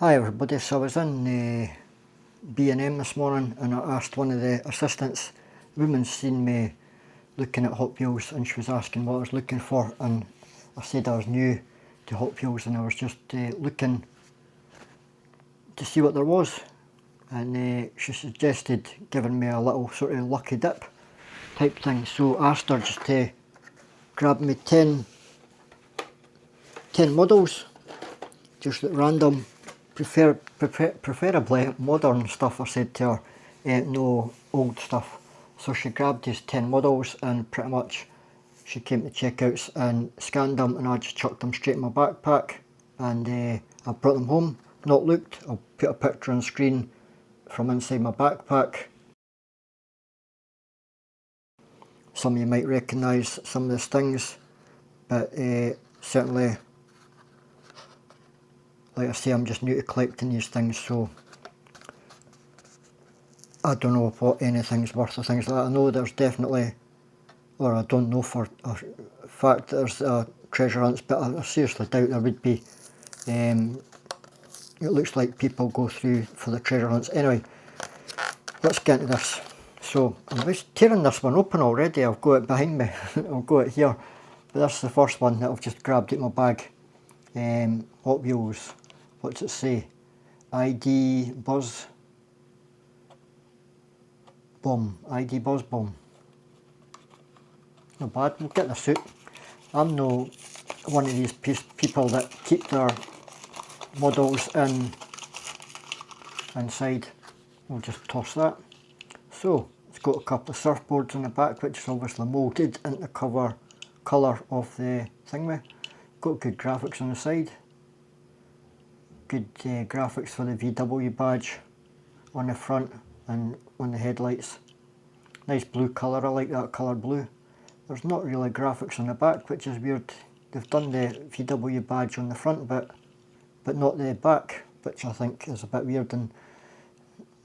Hi everybody, so I was in B&M this morning and I asked one of the assistants, the woman's seen me looking at Hot Wheels and she was asking what I was looking for, and I said I was new to Hot Wheels and I was just looking to see what there was, and she suggested giving me a little sort of lucky dip type thing, so I asked her just to grab me 10 models just at random. Preferably modern stuff, I said to her, no old stuff. So she grabbed these 10 models and pretty much she came to checkouts and scanned them, and I just chucked them straight in my backpack, and I brought them home, not looked. I'll put a picture on the screen from inside my backpack. Some of you might recognise some of these things, but certainly, like I say, I'm just new to collecting these things, so I don't know what anything's worth or things like that. I know there's definitely, or I don't know for a fact that there's treasure hunts, but I seriously doubt there would be. It looks like people go through for the treasure hunts. Anyway, let's get into this. So I'm just tearing this one open already. I've got it behind me. I've got it here. But this is the first one that I've just grabbed out of my bag. Hot Wheels. What's it say? ID Buzz Bomb. ID Buzz Bomb. Not bad. We'll get this out. I'm no one of these people that keep their models inside. We'll just toss that. So it's got a couple of surfboards on the back, which is obviously moulded into the colour of the thingy. Got good graphics on the side. Good graphics for the VW badge on the front and on the headlights. Nice blue colour, I like that colour blue. There's not really graphics on the back, which is weird. They've done the VW badge on the front bit, but not the back, which I think is a bit weird, and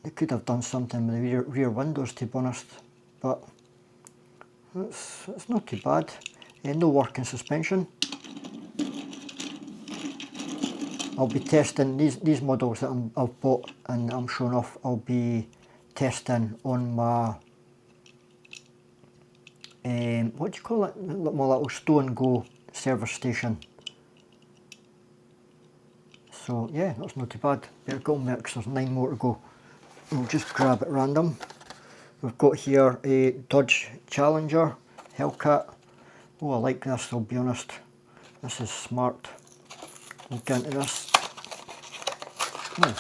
they could have done something with the rear windows, to be honest, but it's not too bad. No working suspension. I'll be testing these models that I've bought and I'm showing off. I'll be testing on my what do you call it? My little Stow and Go service station. So yeah, that's not too bad. Better go on there because there's 9 more to go. We'll just grab at random. We've got here a Dodge Challenger Hellcat. Oh, I like this, I'll be honest. This is smart. We'll get into this. Oh,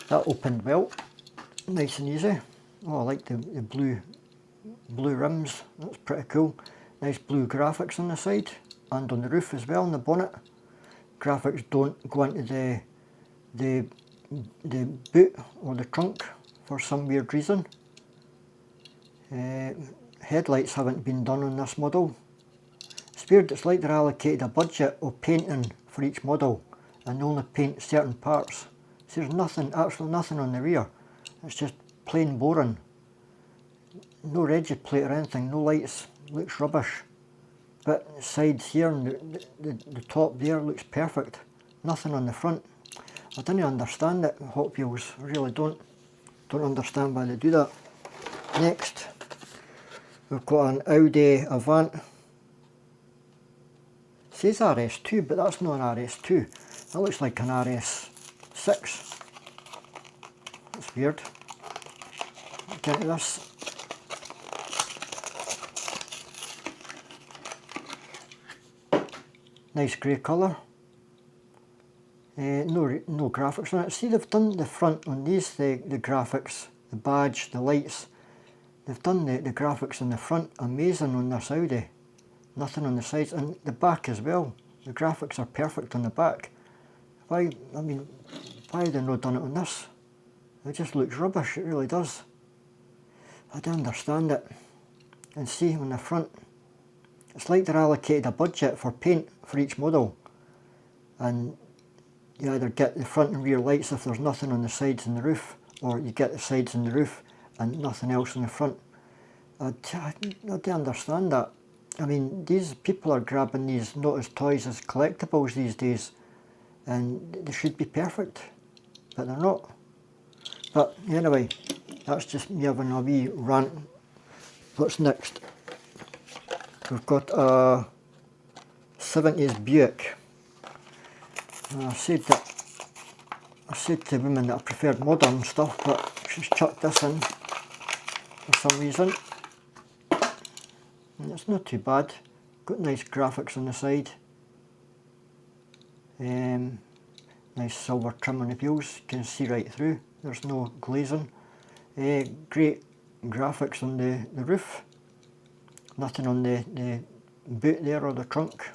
that opened well. Nice and easy. Oh, I like the blue rims. That's pretty cool. Nice blue graphics on the side and on the roof as well, on the bonnet. Graphics don't go into the boot or the trunk for some weird reason. Headlights haven't been done on this model. It's weird, it's like they're allocated a budget of painting for each model and they only paint certain parts. So there's nothing, absolutely nothing on the rear. It's just plain boring. No rigid plate or anything, no lights, looks rubbish. But the sides here and the top there looks perfect. Nothing on the front. I don't understand it, Hot Wheels, I really don't understand why they do that. Next, we've got an Audi Avant. It says RS2, but that's not an RS2. That looks like an RS6. That's weird. Get into this. Nice grey colour. No graphics on it. See, they've done the front on these, the graphics, the badge, the lights. They've done the graphics on the front, amazing on this Audi. Nothing on the sides, and the back as well. The graphics are perfect on the back. Why have they not done it on this? It just looks rubbish, it really does. I don't understand it. And see, on the front, it's like they're allocated a budget for paint for each model. And you either get the front and rear lights if there's nothing on the sides and the roof, or you get the sides and the roof and nothing else on the front. I don't understand that. I mean, these people are grabbing these not as toys as collectibles these days, and they should be perfect. but they're not. But anyway, that's just me having a wee rant. What's next? We've got a 70s Buick. I said to the woman that I preferred modern stuff, but she's chucked this in for some reason. And it's not too bad. Got nice graphics on the side. Nice silver trim on the wheels, you can see right through. There's no glazing. Great graphics on the roof. Nothing on the boot there or the trunk.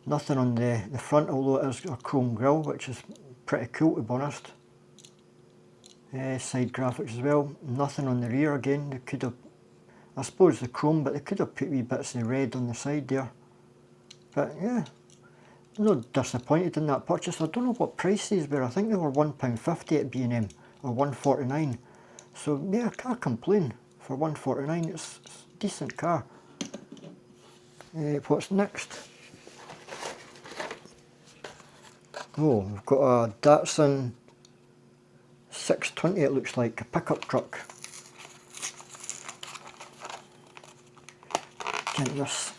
Nothing on the front, although it is a chrome grille, which is pretty cool to be honest. Side graphics as well. Nothing on the rear again. They could have, I suppose the chrome, but they could have put wee bits of red on the side there. But yeah, I'm not disappointed in that purchase. I don't know what price these were. I think they were £1.50 at B&M or £1.49. So yeah, I can't complain. For £1.49, it's a decent car. What's next? Oh, we've got a Datsun 620, it looks like, a pickup truck. Get this.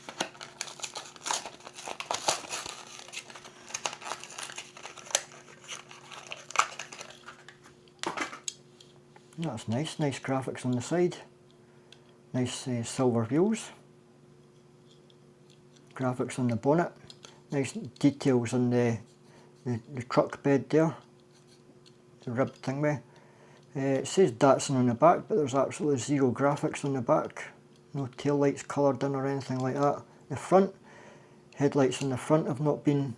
That's nice, nice graphics on the side. Nice silver wheels. Graphics on the bonnet. Nice details on the truck bed there. The ribbed thingy. It says Datsun on the back, but there's absolutely zero graphics on the back. No tail lights coloured in or anything like that. The front, headlights on the front have not been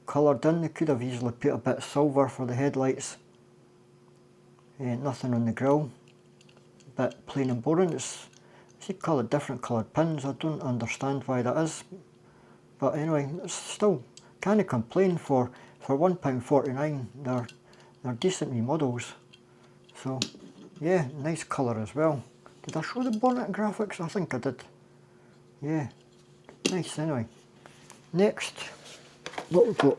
coloured in. They could have easily put a bit of silver for the headlights. Nothing on the grille. A bit plain and boring. It's different coloured pins. I don't understand why that is. But anyway, it's still, can't complain for £1.49. They're decent wee models. So yeah, nice colour as well. Did I show the bonnet graphics? I think I did. Yeah, nice anyway. Next, what we've got.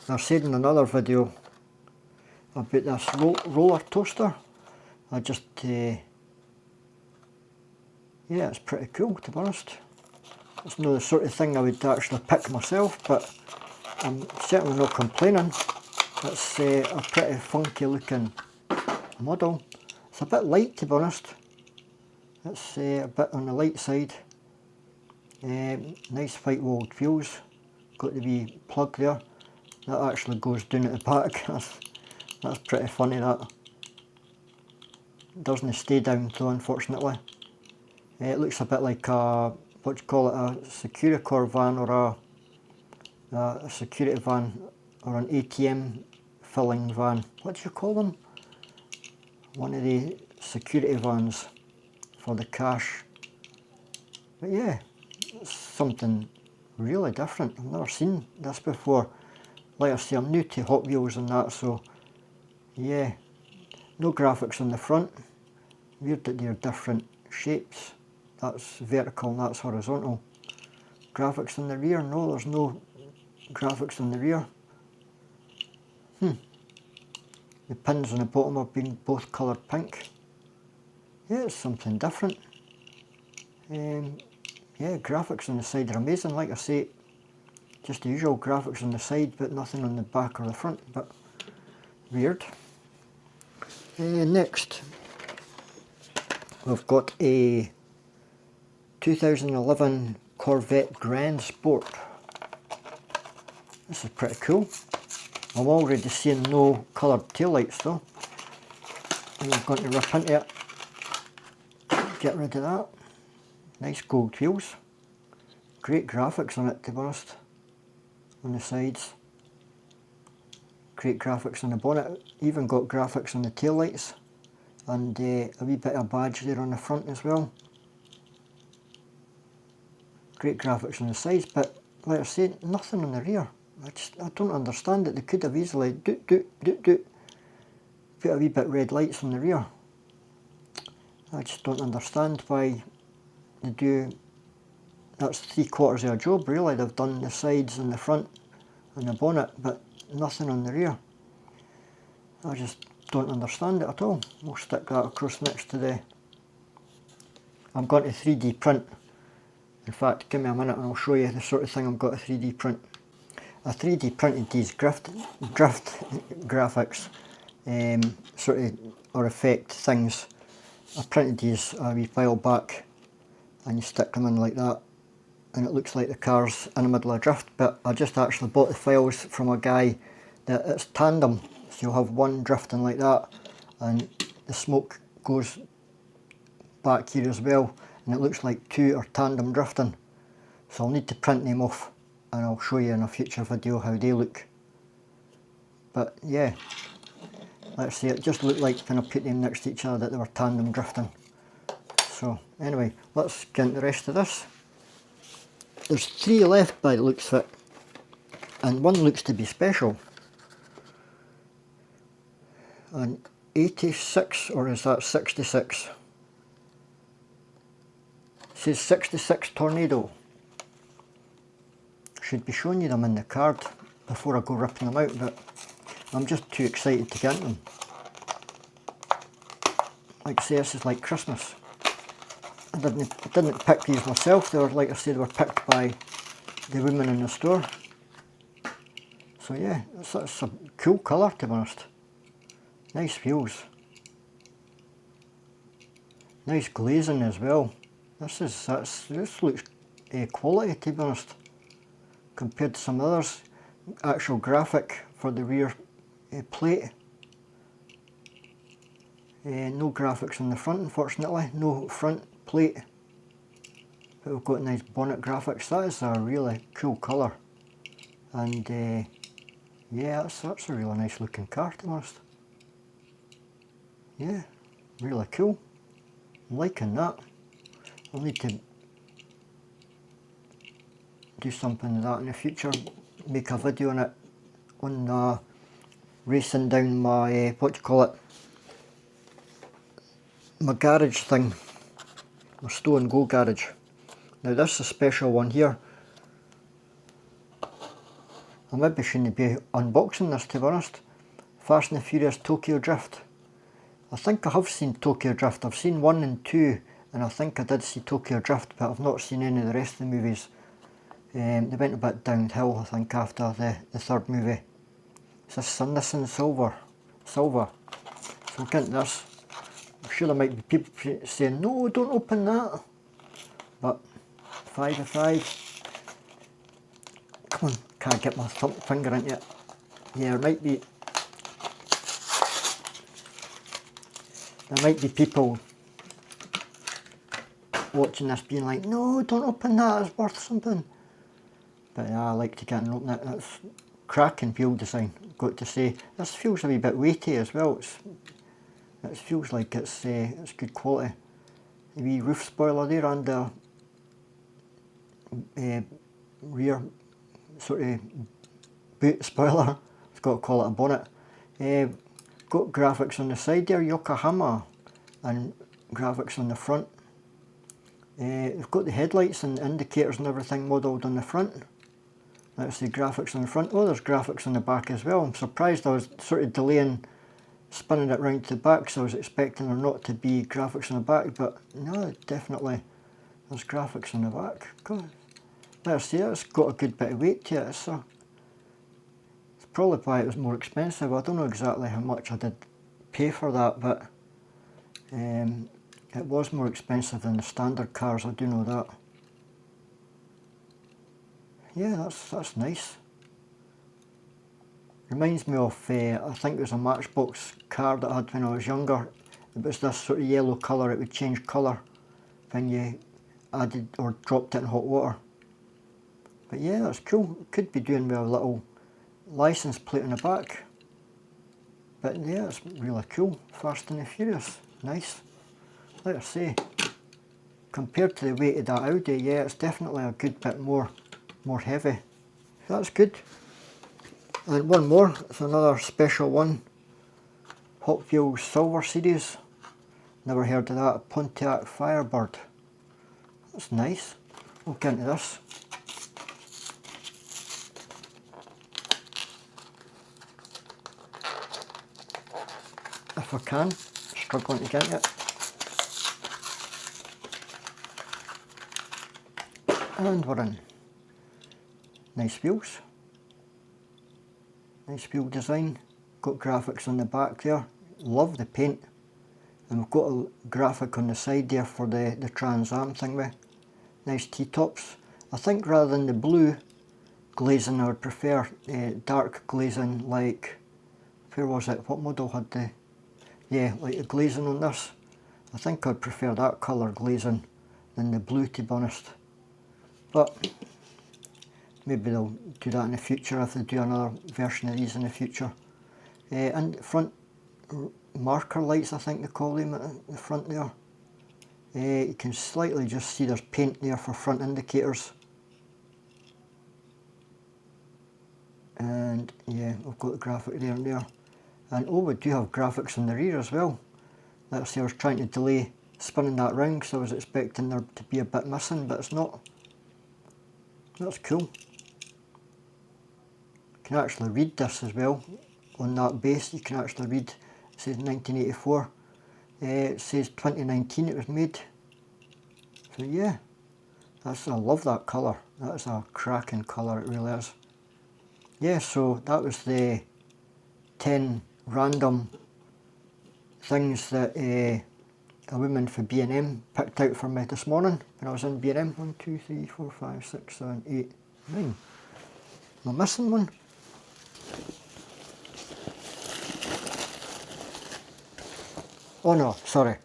I said in another video about this roller toaster. I just, yeah, it's pretty cool to be honest. It's not the sort of thing I would actually pick myself, but I'm certainly not complaining. It's a pretty funky looking model. It's a bit light to be honest. It's a bit on the light side. Nice white walled wheels. Got the wee plug there. That actually goes down at the back. That's pretty funny that. Doesn't stay down though, unfortunately. It looks a bit like a, what do you call it, a Securicore van or a security van or an ATM filling van. What do you call them? One of the security vans for the cash. But yeah, it's something really different. I've never seen this before. Like I say, I'm new to Hot Wheels and that, so yeah. No graphics on the front. Weird that they're different shapes. That's vertical and that's horizontal. Graphics on the rear? No, there's no graphics on the rear. The pins on the bottom have been both coloured pink. Yeah, it's something different. Yeah, graphics on the side are amazing. Like I say, just the usual graphics on the side, but nothing on the back or the front. But weird. Next, we've got a 2011 Corvette Grand Sport. This is pretty cool. I'm already seeing no coloured taillights though. I'm going to rip into it. Get rid of that. Nice gold wheels. Great graphics on it to be honest. On the sides. Great graphics on the bonnet. Even got graphics on the taillights. And a wee bit of badge there on the front as well. Great graphics on the sides, but like I said, nothing on the rear. I don't understand it. They could have easily put a wee bit red lights on the rear. I just don't understand why they do that's 3/4 of a job really. They've done the sides and the front and the bonnet, but nothing on the rear. I just don't understand it at all. We'll stick that across next to the... I'm going to 3D print. In fact, give me a minute and I'll show you the sort of thing I'm going to 3D print. I 3D printed these drift graphics, sort of, or effect things. I printed these a wee while back, and you stick them in like that, and it looks like the car's in the middle of drift, but I just actually bought the files from a guy that it's tandem, so you'll have one drifting like that, and the smoke goes back here as well, and it looks like two are tandem drifting. So I'll need to print them off, and I'll show you in a future video how they look. But yeah, let's see, it just looked like when I put them next to each other that they were tandem drifting. So anyway, let's get into the rest of this. There's 3 left by the looks of it, and one looks to be special. An 86, or is that 66? It says 66 Tornado. Should be showing you them in the card before I go ripping them out, but I'm just too excited to get them. Like I say, this is like Christmas. I didn't pick these myself. They were, like I said, they were picked by the woman in the store. So yeah, it's a cool colour, to be honest. Nice wheels. Nice glazing as well. This looks quality, to be honest, compared to some others. Actual graphic for the rear plate. No graphics on the front, unfortunately. No front plate. But we've got nice bonnet graphics. That is a really cool colour. And yeah, that's a really nice looking car, to be honest. Yeah, really cool. I'm liking that. I'll need to do something with that in the future. Make a video on it, on racing down my, what do you call it? My garage thing. My stow and go garage. Now this is a special one here. I maybe shouldn't be unboxing this, to be honest. Fast and the Furious Tokyo Drift. I think I have seen Tokyo Drift. I've seen 1 and 2, and I think I did see Tokyo Drift, but I've not seen any of the rest of the movies. They went a bit downhill, I think, after the third movie. This in silver. So we'll get into this. I'm sure there might be people saying, no, don't open that. But 5 of 5. Come on, can't get my finger into it. Yeah, there might be people watching this being like, no, don't open that, it's worth something. But yeah, I like to get and open it. That's cracking wheel design, got to say. This feels a wee bit weighty as well. It feels like it's good quality. The wee roof spoiler there and the rear sort of boot spoiler. I've got to call it a bonnet. Got graphics on the side there, Yokohama, and graphics on the front. We've got the headlights and indicators and everything modelled on the front. That's the graphics on the front. Oh, there's graphics on the back as well. I'm surprised. I was sort of delaying spinning it round to the back, so I was expecting there not to be graphics on the back, but no, definitely there's graphics on the back. God, let's see, it's got a good bit of weight to it. So it's probably why it was more expensive. I don't know exactly how much I did pay for that, but it was more expensive than the standard cars, I do know that. Yeah, that's nice. Reminds me of, I think it was a Matchbox car that I had when I was younger. It was this sort of yellow colour, it would change colour when you added or dropped it in hot water. But yeah, that's cool. It could be doing with a little license plate on the back. But yeah, it's really cool. Fast and the Furious. Nice. Like I say, compared to the weight of that Audi, yeah, it's definitely a good bit more heavy. That's good. And one more, it's another special one. Hot Wheels Silver Series. Never heard of that. Pontiac Firebird. That's nice. look into this. If I can, struggling to get it. And we're in. Nice wheels. Nice wheel design. Got graphics on the back there. Love the paint. And we've got a graphic on the side there for the Trans Am thing with. Nice T-tops. I think rather than the blue glazing, I would prefer dark glazing, like, where was it? What model had the, yeah, like the glazing on this. I think I'd prefer that colour glazing than the blue, to be honest. But maybe they'll do that in the future if they do another version of these in the future. And front marker lights, I think they call them at the front there. You can slightly just see there's paint there for front indicators. And yeah, we've got the graphic there and there. And oh, we do have graphics on the rear as well. Let's see, I was trying to delay spinning that round because I was expecting there to be a bit missing, but it's not. That's cool. You can actually read this as well. On that base you can actually read, it says 1984. It says 2019 it was made. So yeah, I love that colour. That is a cracking colour, it really is. Yeah, so that was the 10 random things that a woman for B&M picked out for me this morning when I was in B&M. 1, 2, 3, 4, 5, 6, 7, 8, 9. Am I missing one? Oh no, sorry.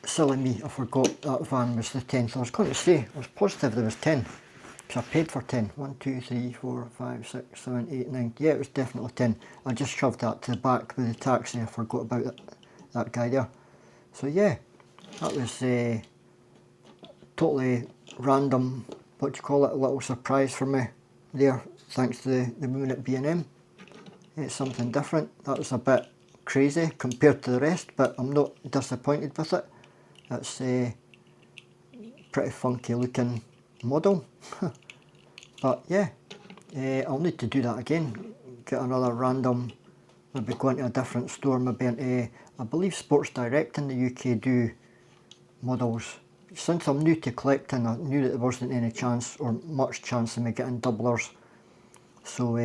Silly me, I forgot that van was the 10th. I was going to say, I was positive there was 10. Because I paid for 10. 1, 2, 3, 4, 5, 6, 7, 8, 9. Yeah, it was definitely 10. I just shoved that to the back with the taxi. I forgot about that guy there. So yeah, that was totally random, what do you call it, a little surprise for me there, thanks to the woman at B&M. It's something different. That was a bit crazy compared to the rest, but I'm not disappointed with it. It's a pretty funky looking model. But yeah, I'll need to do that again. Get another random, maybe go into a different store, maybe into, I believe Sports Direct in the UK do models. Since I'm new to collecting, I knew that there wasn't any chance or much chance of me getting doublers. So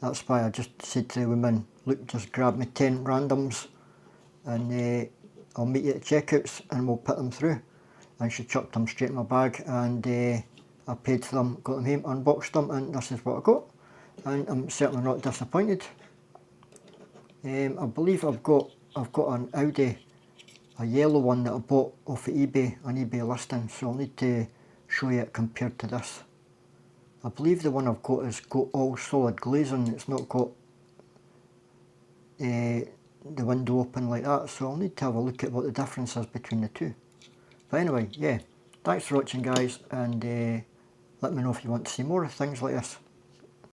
that's why I just said to the woman, look, just grab me 10 randoms and I'll meet you at checkouts and we'll put them through. And she chucked them straight in my bag, and I paid for them, got them home, unboxed them, and this is what I got. And I'm certainly not disappointed. I believe I've got an Audi, a yellow one that I bought off of eBay, an eBay listing, so I'll need to show you it compared to this. I believe the one I've got has got all solid glazing, it's not got the window open like that, so I'll need to have a look at what the difference is between the two. But anyway, yeah, thanks for watching guys, and let me know if you want to see more things like this.